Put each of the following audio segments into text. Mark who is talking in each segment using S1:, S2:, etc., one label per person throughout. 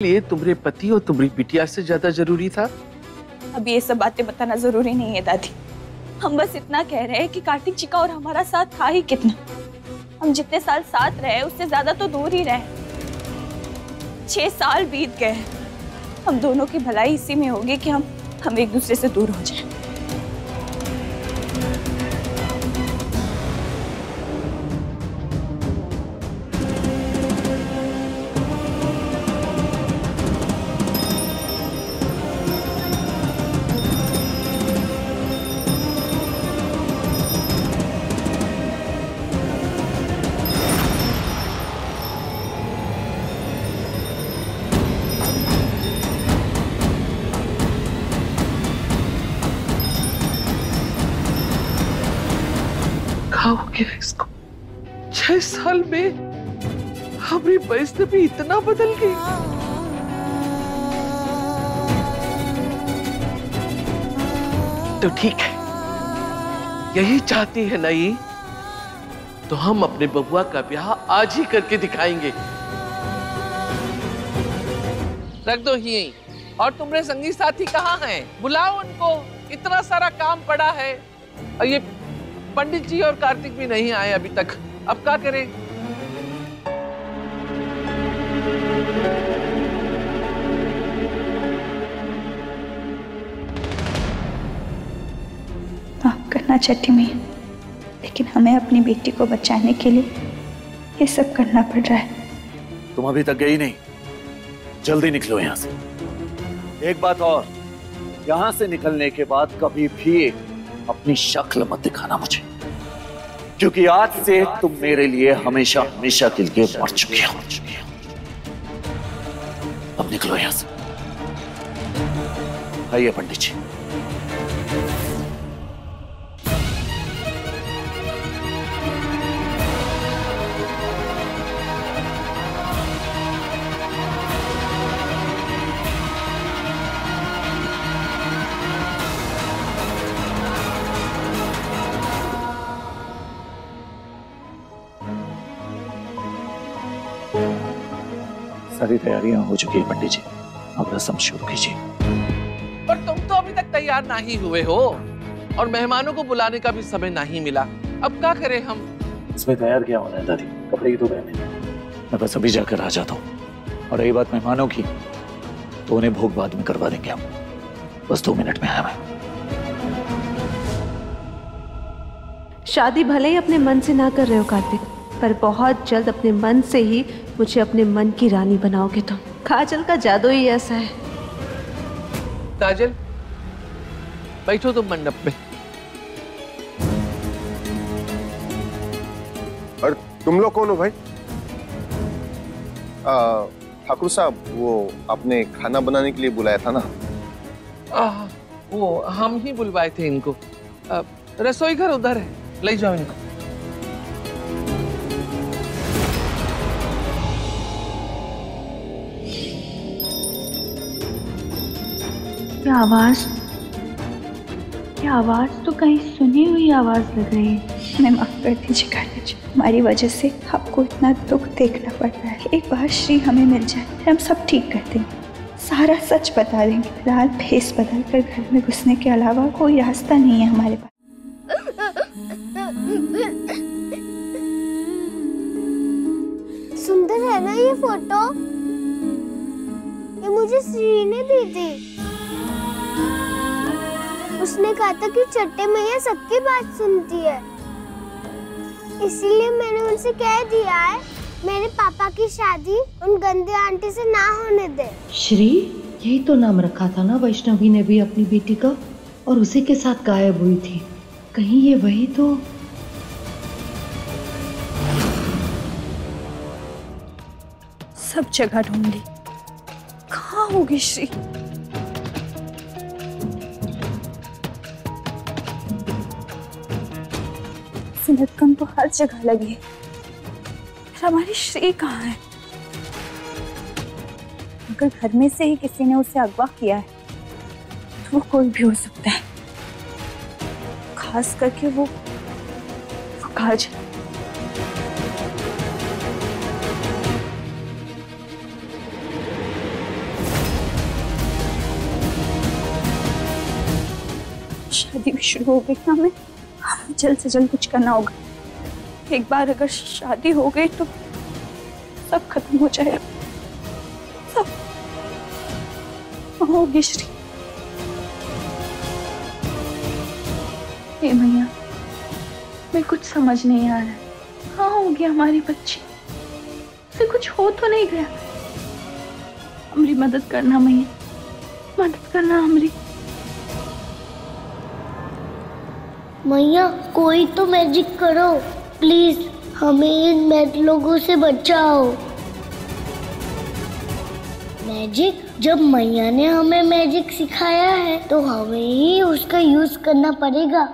S1: लिए तुम्हारे पति और तुम्हारी बिटिया से ज्यादा जरूरी था?
S2: अब ये सब बातें बताना जरूरी नहीं है दादी। हम बस इतना कह रहे हैं कि कार्तिक जी का और हमारा साथ था ही कितना। हम जितने साल साथ रहे उससे ज्यादा तो दूर ही रहे। 6 साल बीत गए। हम दोनों की भलाई इसी में होगी कि हम एक दूसरे से दूर हो जाएं।
S1: हो गया इसको? 6 साल में हमारी परिस्थिति इतना बदल गई। तो ठीक है, यही चाहती है नई, तो हम अपने बबुआ का ब्याह आज ही करके दिखाएंगे।
S3: रख दो यहीं। और तुम्हारे संगी साथी कहाँ हैं? बुलाओ उनको, इतना सारा काम पड़ा है। और ये पंडित जी और कार्तिक भी नहीं आए अभी तक, अब क्या करें?
S2: माफ करना छठी मैया, लेकिन हमें अपनी बेटी को बचाने के लिए ये सब करना पड़ रहा है।
S4: तुम अभी तक गई नहीं, जल्दी निकलो यहाँ से। एक बात और, यहाँ से निकलने के बाद कभी भी अपनी शक्ल मत दिखाना मुझे, क्योंकि आज से तुम मेरे लिए हमेशा हमेशा के लिए मर चुकी हो। अब निकलो यहां से। आइए पंडित जी। सारी तैयारियां हो चुकी है पंडित जी, अब रस्म शुरू कीजिए।
S3: पर तुम तो अभी तक तैयार नहीं हुए हो और मेहमानों को बुलाने का भी समय नहीं मिला। अब क्या करें हम?
S4: इसमें तैयार क्या होना है दादी, कपड़े ही तो पहने। मैं बस अभी जाकर आ जाता हूँ। और रही बात मेहमानों की, तो उन्हें भोग बाद में करवा देंगे हम। बस 2 मिनट में आया मैं।
S5: शादी भले ही अपने मन से ना कर रहे हो कार्तिक, पर बहुत जल्द अपने मन से ही मुझे अपने मन की रानी बनाओगे तुम। काजल का जादू ही ऐसा है।
S3: काजल, बैठो तुम मंडप में।
S6: और तुम लोग कौन हो भाई? ठाकुर साहब, वो आपने खाना बनाने के लिए बुलाया था ना?
S3: वो हम ही बुलवाए थे इनको। रसोई घर उधर है, ले जाओ इनको।
S2: क्या आवाज तो कहीं सुनी हुई आवाज लग रही है। हमें माफ कर दीजिए कार्तिक जी, हमारी वजह से आपको इतना दुख देखना पड़ रहा है। एक बार श्री हमें मिल जाए, हम सब ठीक कर देंगे, सारा सच बता देंगे। फिलहाल भेस बदल कर घर में घुसने के अलावा कोई रास्ता नहीं है हमारे पास।
S7: सुंदर है ना ये फोटो? ये मुझे श्री ने दी थी। उसने कहा था कि छठी मैया सबकी बात सुनती है, इसीलिए मैंने उनसे कह दिया है मेरे पापा की शादी उन गंदे आंटी से ना होने दे।
S8: श्री, यही तो नाम रखा था ना वैष्णवी ने भी अपनी बेटी का, और उसी के साथ गायब हुई थी। कहीं ये वही तो?
S2: सब जगह ढूंढ ली, कहाँ होगी श्री? लटकन तो हर जगह लगी है, फिर हमारी श्री कहाँ है? अगर घर में से ही किसी ने उसे अगवा किया है तो वो कोई भी हो सकता है, खास करके वो काजल। शादी भी शुरू हो गई, हमें जल्द से जल्द कुछ करना होगा। एक बार अगर शादी हो गई तो सब खत्म हो जाएगा, सब होगी। श्री हे मैया, मैं कुछ समझ नहीं आ रहा है, कहाँ होगी हमारी बच्ची? उसे कुछ हो तो नहीं गया? हमारी मदद करना मैया, मदद करना हमारी।
S7: मैया कोई तो मैजिक करो प्लीज, हमें इन मैड लोगों से बचाओ। मैजिक? जब मैया ने हमें मैजिक सिखाया है तो हमें ही उसका यूज करना पड़ेगा।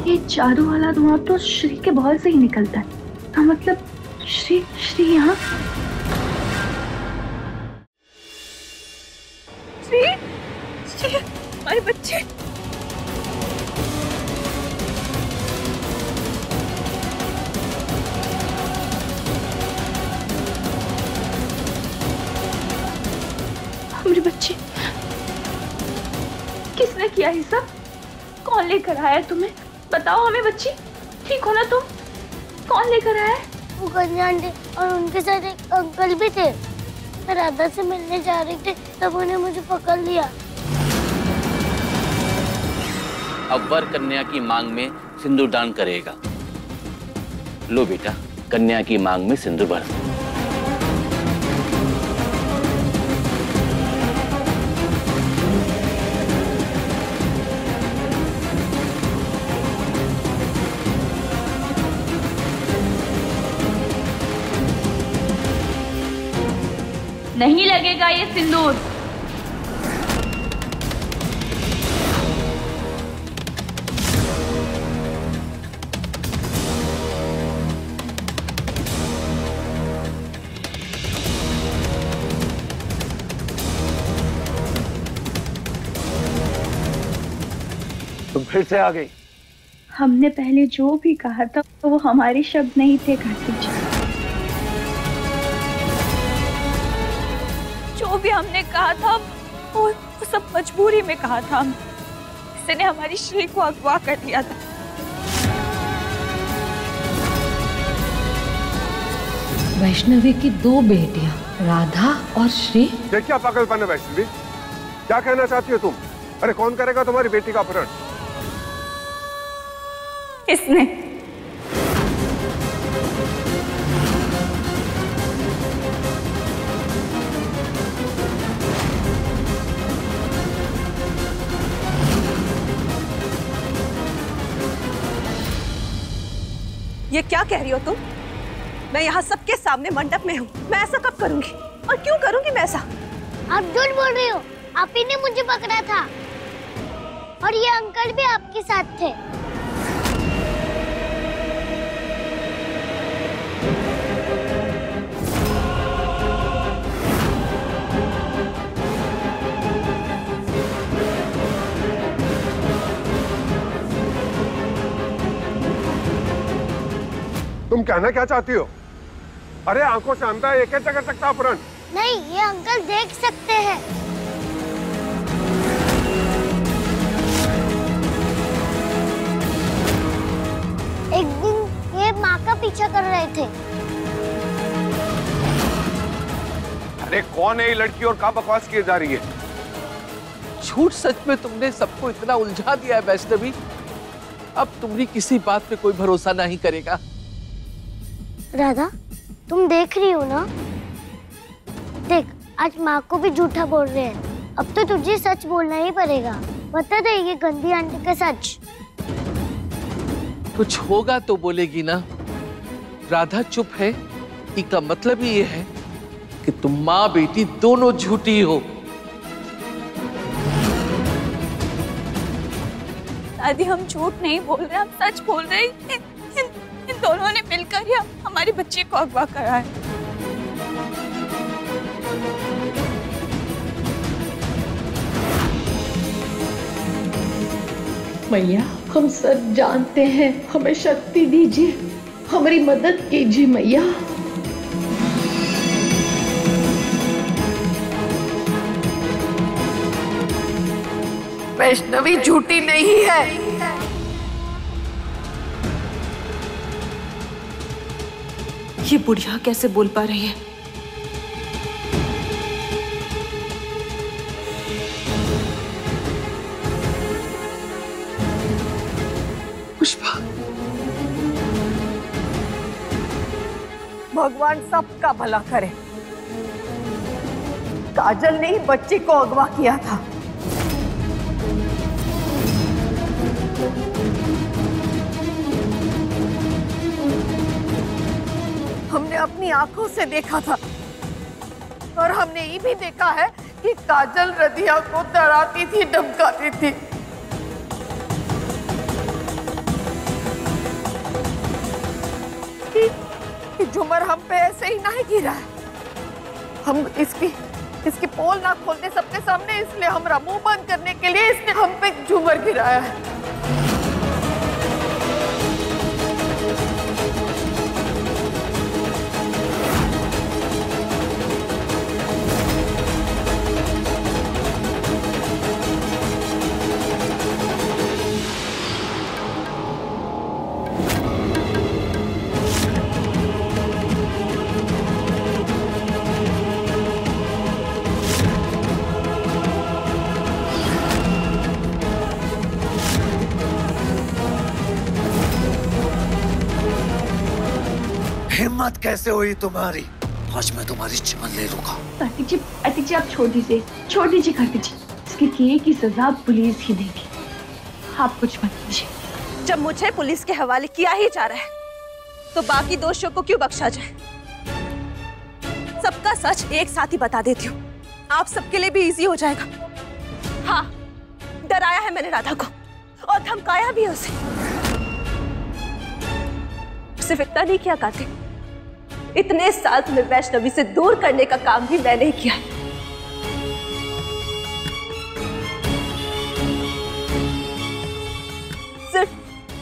S2: ये चारों वाला धुआं तो श्री के बॉल से ही निकलता है, तो मतलब श्री यहाँ। श्री हमारे बच्चे। हमारे बच्चे किसने किया ये सब? कौन लेकर आया तुम्हें? बताओ हमें बच्ची, ठीक हो ना तुम? कौन लेकर आया है?
S7: वो गंदी आंटी और उनके साथ एक अंकल भी थे। मैं राधा से मिलने जा रही थी तब उन्हें मुझे पकड़ लिया।
S9: अब वर कन्या की मांग में सिंदूर दान करेगा। लो बेटा, कन्या की मांग में सिंदूर भर।
S2: नहीं लगेगा ये सिंदूर।
S4: तुम फिर से आ गई।
S2: हमने पहले जो भी कहा था वो हमारे शब्द नहीं थे कार्तिक जी। जो भी हमने कहा था वो सब मजबूरी में कहा था। इसने हमारी श्री को अगवा कर दिया था।
S8: वैष्णवी की 2 बेटियां, राधा और श्री।
S6: ये क्या पागलपन है वैष्णवी? क्या कहना चाहती हो तुम? अरे कौन करेगा तुम्हारी बेटी का अपहरण?
S2: किसने?
S5: ये क्या कह रही हो तुम? मैं यहाँ सबके सामने मंडप में हूँ, मैं ऐसा कब करूंगी? और क्यों करूंगी मैं ऐसा?
S7: आप झूठ बोल रही हो, आप ही ने मुझे पकड़ा था और ये अंकल भी आपके साथ थे।
S6: तुम कहना क्या चाहती हो? अरे आंखों से अंधा ये कैसे कर सकता अपहरण?
S7: नहीं, ये अंकल देख सकते हैं। एक दिन ये माँ का पीछा कर रहे थे।
S6: अरे कौन है ये लड़की और क्या बकवास की जा रही है?
S3: झूठ सच में तुमने सबको इतना उलझा दिया है वैष्णवी, अब तुम्हारी किसी बात पे कोई भरोसा नहीं करेगा।
S7: राधा, तुम देख रही हो ना? देख, आज माँ को भी झूठा बोल रहे हैं। अब तो तुझे सच बोलना ही पड़ेगा। बता दे ये गंदी आंटी का सच।
S3: कुछ होगा तो बोलेगी ना। राधा चुप है, इसका मतलब ये है कि तुम माँ बेटी दोनों झूठी हो।
S2: दादी, हम झूठ नहीं बोल रहे, हम सच बोल रहे हैं। इन दोनों ने मिलकर ही हमारे बच्चे को अगवा करा है।
S8: मैया हम सब जानते हैं, हमें शक्ति दीजिए, हमारी मदद कीजिए मैया।
S5: वैष्णवी झूठी नहीं है। ये बुढ़िया कैसे बोल पा रही है?
S1: पुष्पा,
S10: भगवान सबका भला करे। काजल ने ही बच्ची को अगवा किया था। हमने अपनी आंखों से देखा था और हमने ये भी देखा है कि काजल रदिया को डराती थी, धमकाती थी। कि झूमर हम पे ऐसे ही नहीं गिरा है। हम इसकी पोल ना खोलते सबके सामने, इसलिए हमारा मुंह बंद करने के लिए इसने हम पे झूमर गिराया है।
S4: हिम्मत कैसे हुई तुम्हारी? आज मैं तुम्हारी जान ले लूंगा।
S2: कार्तिक जी आप छोड़ दीजिए कार्तिक जी। इसके किए की सजा पुलिस ही देगी, आप कुछ मत कीजिए।
S5: जब मुझे पुलिस के हवाले किया ही जा रहा है तो बाकी दोषियों को क्यों बख्शा जाए? सबका सच एक साथ ही बता देती हूँ, आप सबके लिए भी इजी हो जाएगा। हाँ, डराया है मैंने राधा को और धमकाया भी उसे। सिर्फ इतना नहीं किया कार्तिक, इतने साल तुम्हें वैष्णवी से दूर करने का काम भी मैंने ही किया।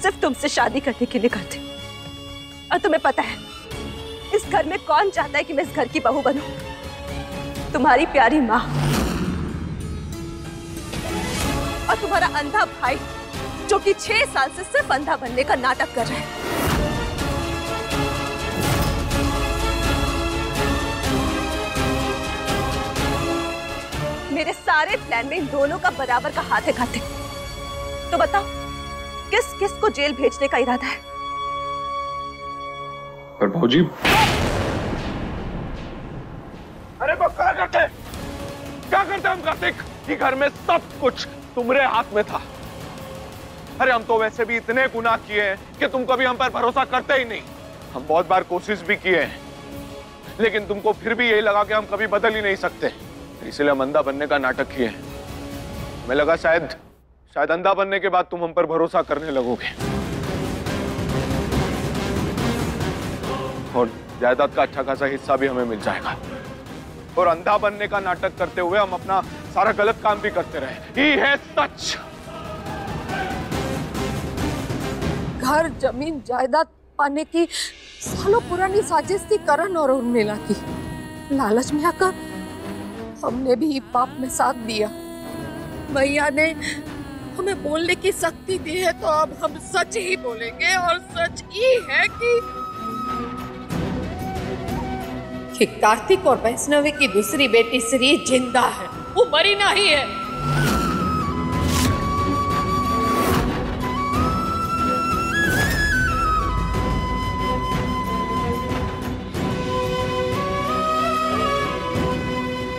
S5: सिर्फ तुमसे शादी करने के लिए करते। और तुम्हें पता है इस घर में कौन चाहता है कि मैं इस घर की बहू बनूं? तुम्हारी प्यारी माँ और तुम्हारा अंधा भाई, जो कि 6 साल से सिर्फ अंधा बनने का नाटक कर रहा है। मेरे सारे प्लान में इन दोनों का बराबर का हाथ है कार्तिक। तो बताओ किस किस को जेल भेजने का इरादा है?
S6: पर भौजी, अरे वो क्या करते हम कार्तिक? कि घर में सब कुछ तुम्हारे हाथ में था। अरे हम तो वैसे भी इतने गुनाह किए हैं कि तुम कभी हम पर भरोसा करते ही नहीं। हम बहुत बार कोशिश भी किए हैं, लेकिन तुमको फिर भी यही लगा कि हम कभी बदल ही नहीं सकते, इसलिए हम अंधा बनने का नाटक किए हैं। हमें लगा शायद अंधा बनने के बाद तुम हम पर भरोसा करने लगोगे और जायदाद का अच्छा खासा हिस्सा भी हमें मिल जाएगा। और अंधा बनने का नाटक करते हुए हम अपना सारा गलत काम भी करते रहे। ये है सच।
S10: घर, जमीन, जायदाद पाने की सालों पुरानी साजिश थी करण और उर्मिला की। लालच में आकर हमने भी पाप में साथ दिया। मैया ने हमें बोलने की शक्ति दी है, तो अब हम सच ही बोलेंगे। और सच ये है कि कार्तिक और वैष्णवी की दूसरी बेटी श्री जिंदा है, वो मरी नहीं है।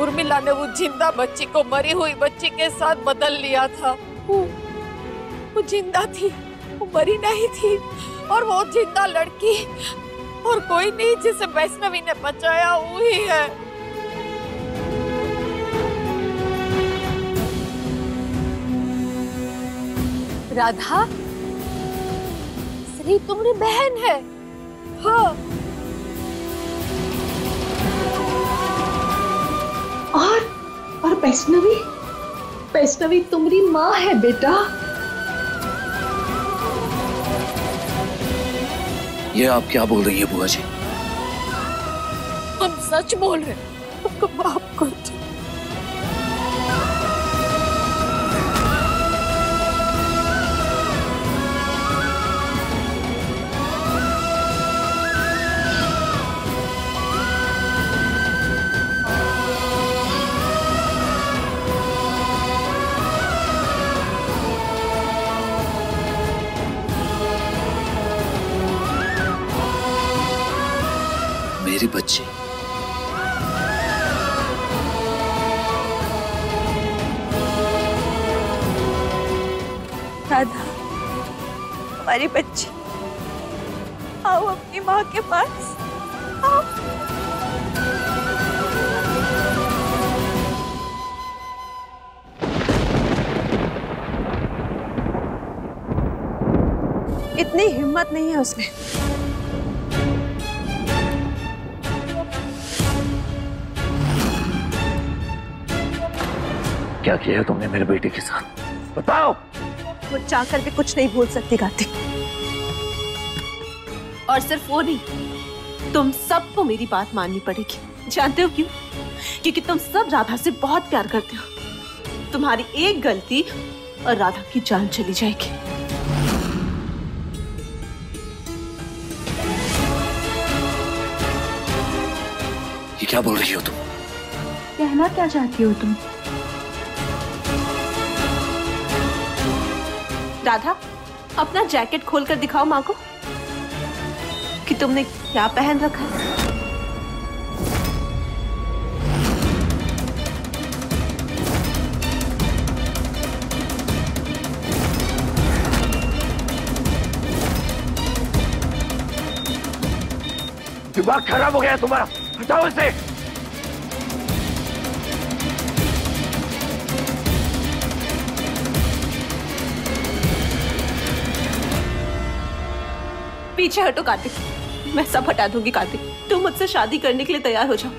S10: उर्मिला ने वो जिंदा बच्ची को मरी हुई बच्ची के साथ बदल लिया था। वो जिंदा थी, वो मरी नहीं थी। और वो जिंदा लड़की और कोई नहीं जिसे वैष्णवी ने बचाया वही है। राधा, श्री तुम्हारी बहन है। हाँ,
S8: और वैष्णवी तुम्हारी माँ है बेटा।
S4: ये आप क्या बोल रही है बुआ जी?
S10: हम सच बोल रहे हैं, हमको माफ कर दो।
S4: मेरी बच्ची,
S2: राधा, हमारी बच्ची, आओ अपनी माँ के पास, आओ।
S5: इतनी हिम्मत नहीं है उसमें।
S4: क्या किया है तुमने मेरे बेटे के साथ? बताओ।
S5: वो चाहकर भी कुछ नहीं भूल सकती कार्तिक। और सिर्फ वो नहीं, तुम सबको मेरी बात माननी पड़ेगी। जानते हो क्यों? क्योंकि तुम सब राधा से बहुत प्यार करते हो। तुम्हारी एक गलती और राधा की जान चली जाएगी।
S4: ये क्या बोल रही हो तुम?
S2: कहना क्या चाहती हो तुम?
S5: राधा, अपना जैकेट खोलकर दिखाओ माँ को कि तुमने क्या पहन रखा है।
S4: दिमाग खराब हो गया तुम्हारा, हटाओ इसे।
S5: पीछे हटो कार्तिक, मैं सब हटा दूंगी कार्तिक। तुम मुझसे शादी करने के लिए तैयार हो जाओ,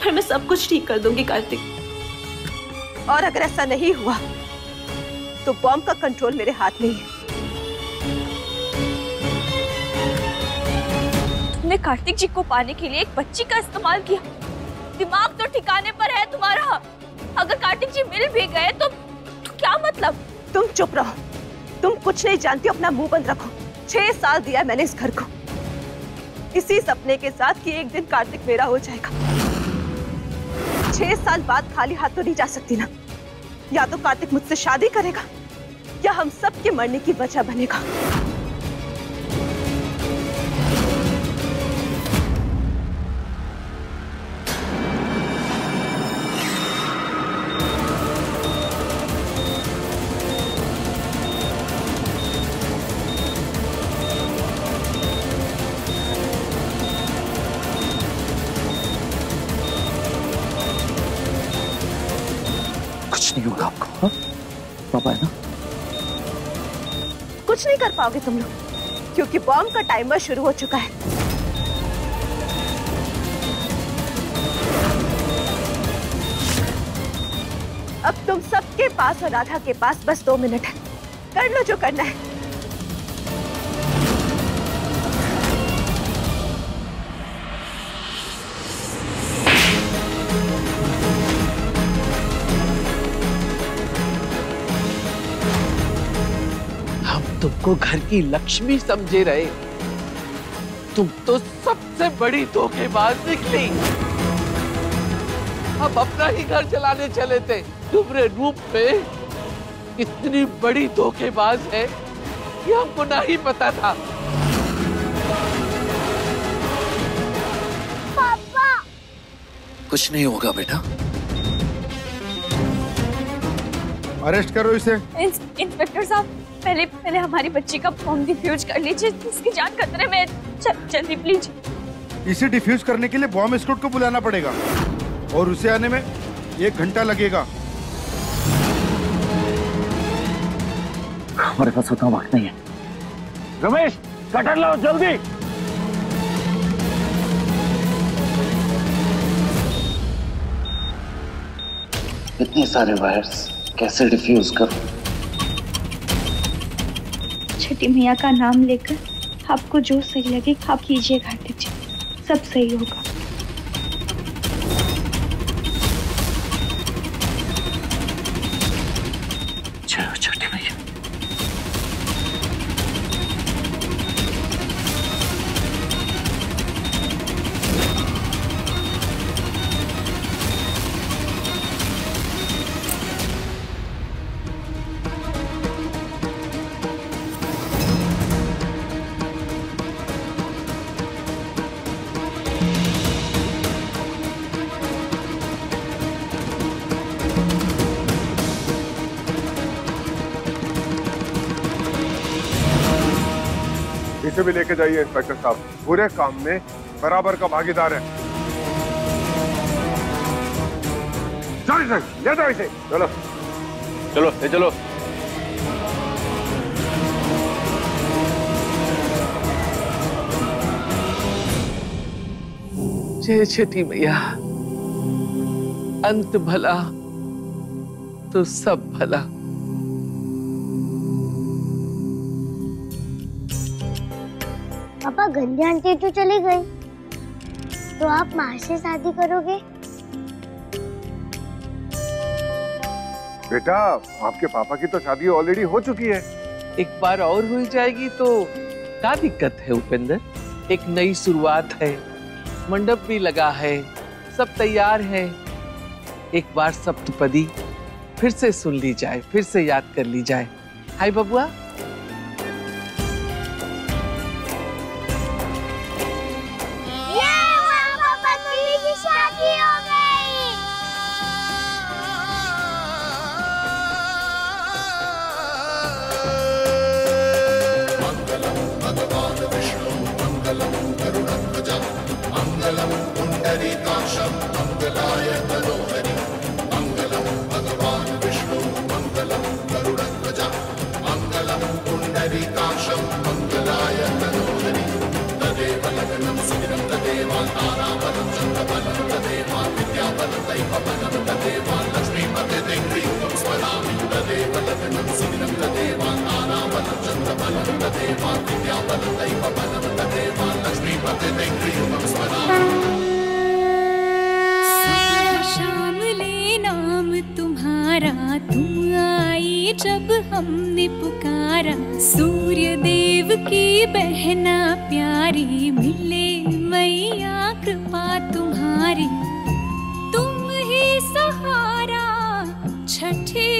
S5: फिर मैं सब कुछ ठीक कर दूंगी कार्तिक। और अगर ऐसा नहीं हुआ तो बॉम्ब का कंट्रोल मेरे हाथ में ही है।
S2: तुमने कार्तिक जी को पाने के लिए एक बच्ची का इस्तेमाल किया। दिमाग तो ठिकाने पर है तुम्हारा। अगर कार्तिक जी मिल भी गए तो क्या मतलब?
S5: तुम चुप रहो, तुम कुछ नहीं जानती हो, अपना मुंह बंद रखो। 6 साल दिया मैंने इस घर को, इसी सपने के साथ कि एक दिन कार्तिक मेरा हो जाएगा। 6 साल बाद खाली हाथ तो नहीं जा सकती ना। या तो कार्तिक मुझसे शादी करेगा या हम सब के मरने की वजह बनेगा।
S4: कुछ नहीं होगा आपको, हाँ? पापा है ना?
S5: कुछ नहीं कर पाओगे तुम लोग, क्योंकि बॉम्ब का टाइमर शुरू हो चुका है। अब तुम सबके पास और राधा के पास बस 2 मिनट है। कर लो जो करना है।
S1: तुमको घर की लक्ष्मी समझे रहे, तुम तो सबसे बड़ी धोखेबाज निकली। हम अपना ही घर चलाने चले थे, तुम्हारे रूप में इतनी बड़ी धोखेबाज है कि हमको नहीं पता था।
S7: पापा,
S4: कुछ नहीं होगा बेटा।
S6: अरेस्ट करो इसे।
S2: इंस्पेक्टर साहब, पहले हमारी बच्ची का बॉम्ब डिफ्यूज कर लीजिए, इसकी जान खतरे में। जल्दी प्लीज।
S6: इसे डिफ्यूज करने के लिए बॉम्ब स्क्वाड को बुलाना पड़ेगा और उसे आने में 1 घंटा लगेगा।
S4: हमारे पास उतना वक्त नहीं है। रमेश, कटर लाओ जल्दी। इतने सारे वायर्स कैसे डिफ्यूज करूं?
S2: छठी मैया का नाम लेकर आपको जो सही लगे आप कीजिए कार्तिक जी, सब सही होगा।
S4: चलो छठी मैया।
S6: इसे भी लेके जाइए इंस्पेक्टर साहब, पूरे काम में बराबर का भागीदार है। चलो इसे ले जाओ, इसे चलो
S9: चलो ले चलो।
S1: जय छठी मैया, अंत भला तो सब भला।
S7: पापा गंदी आंटी तो चली गई, तो आप माँ से शादी करोगे?
S6: बेटा आपके पापा की तो शादी ऑलरेडी हो चुकी है।
S1: एक बार और हो जाएगी तो क्या दिक्कत है उपेंद्र? एक नई शुरुआत है, मंडप भी लगा है, सब तैयार है। एक बार सप्तपदी फिर से सुन ली जाए, फिर से याद कर ली जाए। हाय बबुआ।
S11: शामले नाम तुम्हारा, तुम आई जब हमने पुकारा। सूर्य देव की बहना प्यारी, मिले मैया कृपा तुम्हारी। तुम ही सहारा छठी